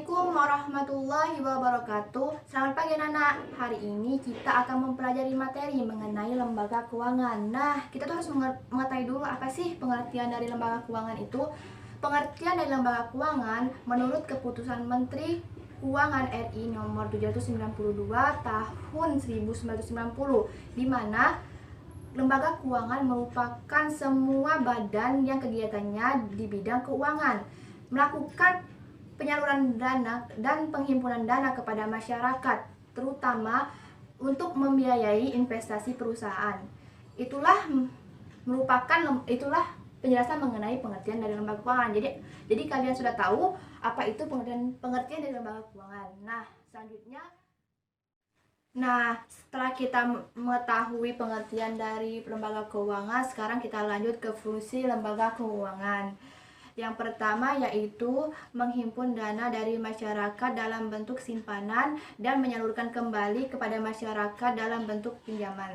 Assalamualaikum warahmatullahi wabarakatuh. Selamat pagi anak-anak. Hari ini kita akan mempelajari materi mengenai lembaga keuangan. Nah, kita tuh harus mengetahui dulu apa sih pengertian dari lembaga keuangan itu. Pengertian dari lembaga keuangan menurut keputusan Menteri Keuangan RI nomor 792 tahun 1990, di mana lembaga keuangan merupakan semua badan yang kegiatannya di bidang keuangan, melakukan penyaluran dana dan penghimpunan dana kepada masyarakat, terutama untuk membiayai investasi perusahaan. Itulah penjelasan mengenai pengertian dari lembaga keuangan. Jadi kalian sudah tahu apa itu pengertian dari lembaga keuangan. Setelah kita mengetahui pengertian dari lembaga keuangan, sekarang kita lanjut ke fungsi lembaga keuangan. Yang pertama yaitu menghimpun dana dari masyarakat dalam bentuk simpanan dan menyalurkan kembali kepada masyarakat dalam bentuk pinjaman.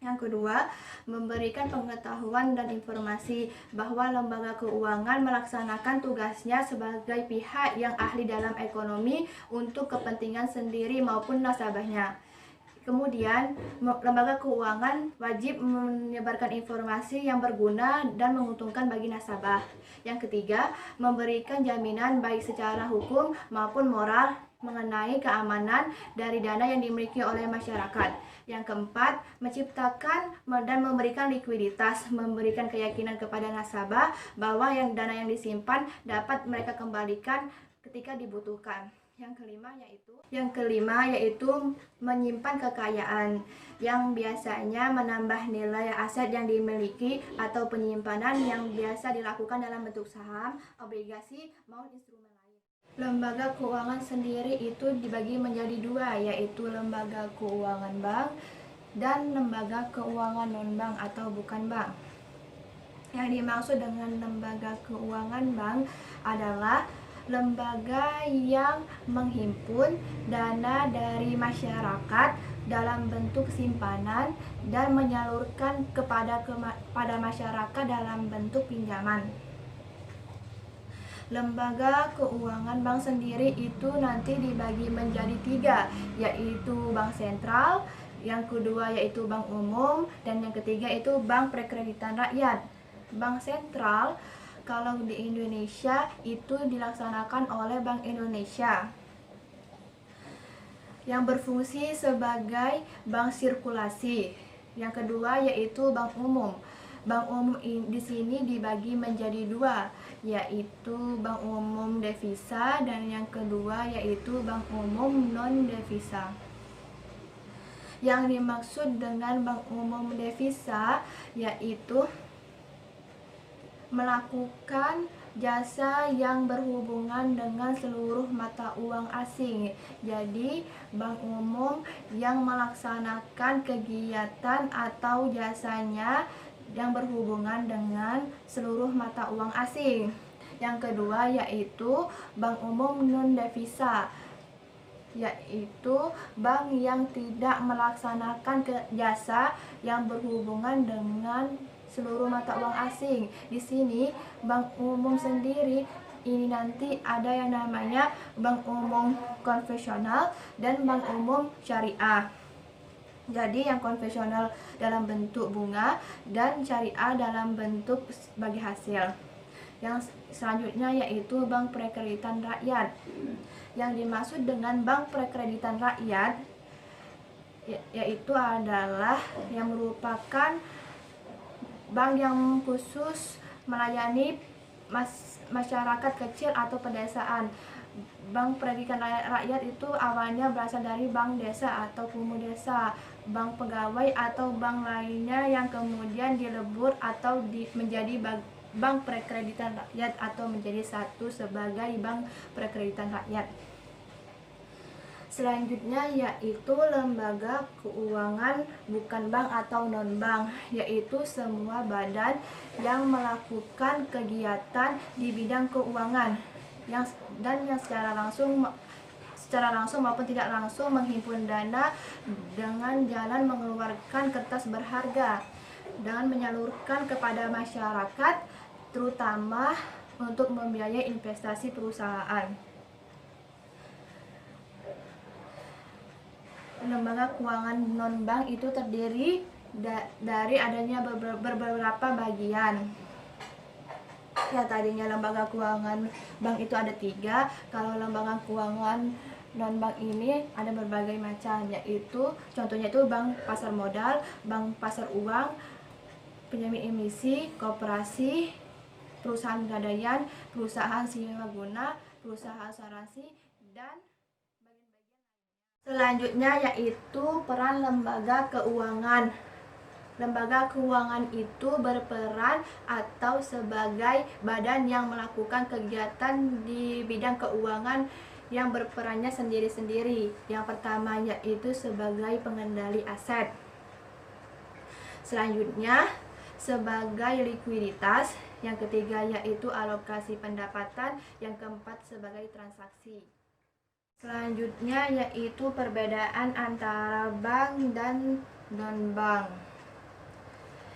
Yang kedua, memberikan pengetahuan dan informasi bahwa lembaga keuangan melaksanakan tugasnya sebagai pihak yang ahli dalam ekonomi untuk kepentingan sendiri maupun nasabahnya. Kemudian, lembaga keuangan wajib menyebarkan informasi yang berguna dan menguntungkan bagi nasabah. Yang ketiga, memberikan jaminan baik secara hukum maupun moral mengenai keamanan dari dana yang dimiliki oleh masyarakat. Yang keempat, menciptakan dan memberikan likuiditas, memberikan keyakinan kepada nasabah bahwa dana yang disimpan dapat mereka kembalikan ketika dibutuhkan. Yang kelima yaitu menyimpan kekayaan, yang biasanya menambah nilai aset yang dimiliki atau penyimpanan yang biasa dilakukan dalam bentuk saham, obligasi, maupun instrumen lain. Lembaga keuangan sendiri itu dibagi menjadi dua, yaitu lembaga keuangan bank dan lembaga keuangan non-bank atau bukan bank. Yang dimaksud dengan lembaga keuangan bank adalah lembaga yang menghimpun dana dari masyarakat dalam bentuk simpanan dan menyalurkan kepada masyarakat dalam bentuk pinjaman. Lembaga keuangan bank sendiri itu nanti dibagi menjadi tiga, yaitu bank sentral, yang kedua yaitu bank umum, dan yang ketiga itu bank perkreditan rakyat. Bank sentral kalau di Indonesia itu dilaksanakan oleh Bank Indonesia yang berfungsi sebagai bank sirkulasi. Yang kedua yaitu bank umum. Bank umum di sini dibagi menjadi dua, yaitu bank umum devisa dan yang kedua yaitu bank umum non devisa. Yang dimaksud dengan bank umum devisa yaitu melakukan jasa yang berhubungan dengan seluruh mata uang asing. Jadi, bank umum yang melaksanakan kegiatan atau jasanya yang berhubungan dengan seluruh mata uang asing. Yang kedua yaitu bank umum non devisa, yaitu bank yang tidak melaksanakan jasa yang berhubungan dengan seluruh mata uang asing. Di sini bank umum sendiri ini nanti ada yang namanya bank umum konvensional dan bank umum syariah. Jadi yang konvensional dalam bentuk bunga dan syariah dalam bentuk bagi hasil. Yang selanjutnya yaitu bank perkreditan rakyat. Yang dimaksud dengan bank perkreditan rakyat yaitu adalah yang merupakan bank yang khusus melayani masyarakat kecil atau pedesaan. Bank perkreditan rakyat itu awalnya berasal dari bank desa atau kumuh desa, bank pegawai atau bank lainnya yang kemudian dilebur atau menjadi bank perkreditan rakyat atau menjadi satu sebagai bank perkreditan rakyat. Selanjutnya yaitu lembaga keuangan bukan bank atau non-bank, yaitu semua badan yang melakukan kegiatan di bidang keuangan yang secara langsung maupun tidak langsung menghimpun dana dengan jalan mengeluarkan kertas berharga dengan menyalurkan kepada masyarakat, terutama untuk membiayai investasi perusahaan. lembaga keuangan non-bank itu terdiri dari adanya beberapa bagian. Ya, tadinya lembaga keuangan bank itu ada 3, kalau lembaga keuangan non-bank ini ada berbagai macam, yaitu contohnya itu bank pasar modal, bank pasar uang, penjamin emisi, koperasi, perusahaan pegadaian, perusahaan serbaguna, perusahaan asuransi, dan selanjutnya yaitu peran lembaga keuangan. Lembaga keuangan itu berperan atau sebagai badan yang melakukan kegiatan di bidang keuangan yang berperannya sendiri-sendiri. Yang pertama yaitu sebagai pengendali aset. Selanjutnya sebagai likuiditas. Yang ketiga yaitu alokasi pendapatan. Yang keempat sebagai transaksi. Selanjutnya yaitu perbedaan antara bank dan non-bank.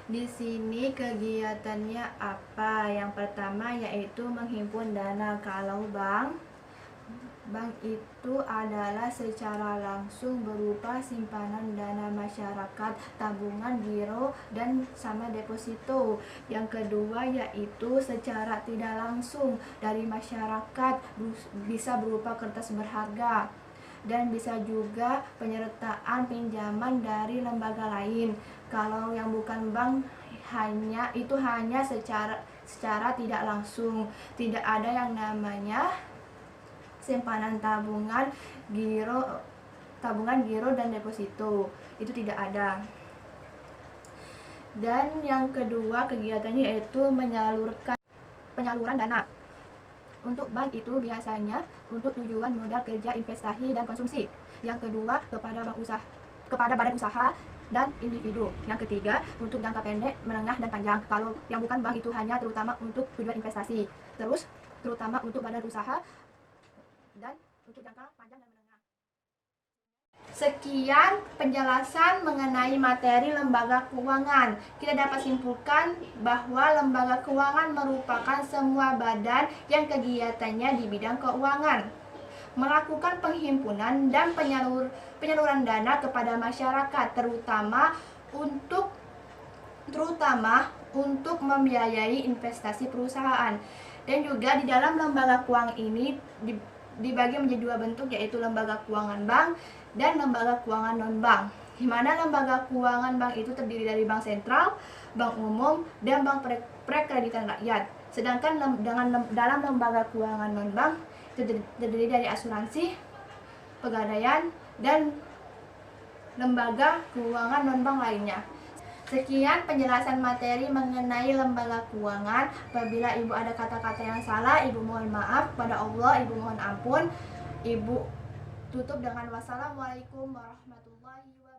Di sini kegiatannya apa? Yang pertama yaitu menghimpun dana. Kalau bank itu adalah secara langsung berupa simpanan dana masyarakat, tabungan, giro, dan sama deposito. Yang kedua yaitu secara tidak langsung dari masyarakat, bisa berupa kertas berharga, dan bisa juga penyertaan pinjaman dari lembaga lain. Kalau yang bukan bank hanya secara tidak langsung, tidak ada yang namanya simpanan tabungan, giro, dan deposito. Itu tidak ada. Dan yang kedua kegiatannya yaitu penyaluran dana. Untuk bank itu biasanya untuk tujuan modal kerja, investasi, dan konsumsi. Yang kedua kepada badan usaha dan individu. Yang ketiga untuk jangka pendek, menengah, dan panjang. Kalau yang bukan bank itu hanya terutama untuk tujuan investasi. Terus terutama untuk badan usaha dan untuk jangka panjang dan menengah. Sekian penjelasan mengenai materi lembaga keuangan. Kita dapat simpulkan bahwa lembaga keuangan merupakan semua badan yang kegiatannya di bidang keuangan, melakukan penghimpunan dan penyaluran dana kepada masyarakat, terutama untuk membiayai investasi perusahaan. Dan juga di dalam lembaga keuangan ini dibagi menjadi 2 bentuk, yaitu lembaga keuangan bank dan lembaga keuangan non-bank. Di mana lembaga keuangan bank itu terdiri dari bank sentral, bank umum, dan bank prekreditan rakyat. Sedangkan dalam lembaga keuangan non-bank terdiri dari asuransi, pegadaian, dan lembaga keuangan non-bank lainnya. Sekian penjelasan materi mengenai lembaga keuangan. Apabila Ibu ada kata-kata yang salah, Ibu mohon maaf. Pada Allah Ibu mohon ampun. Ibu tutup dengan wassalamualaikum warahmatullahi wabarakatuh.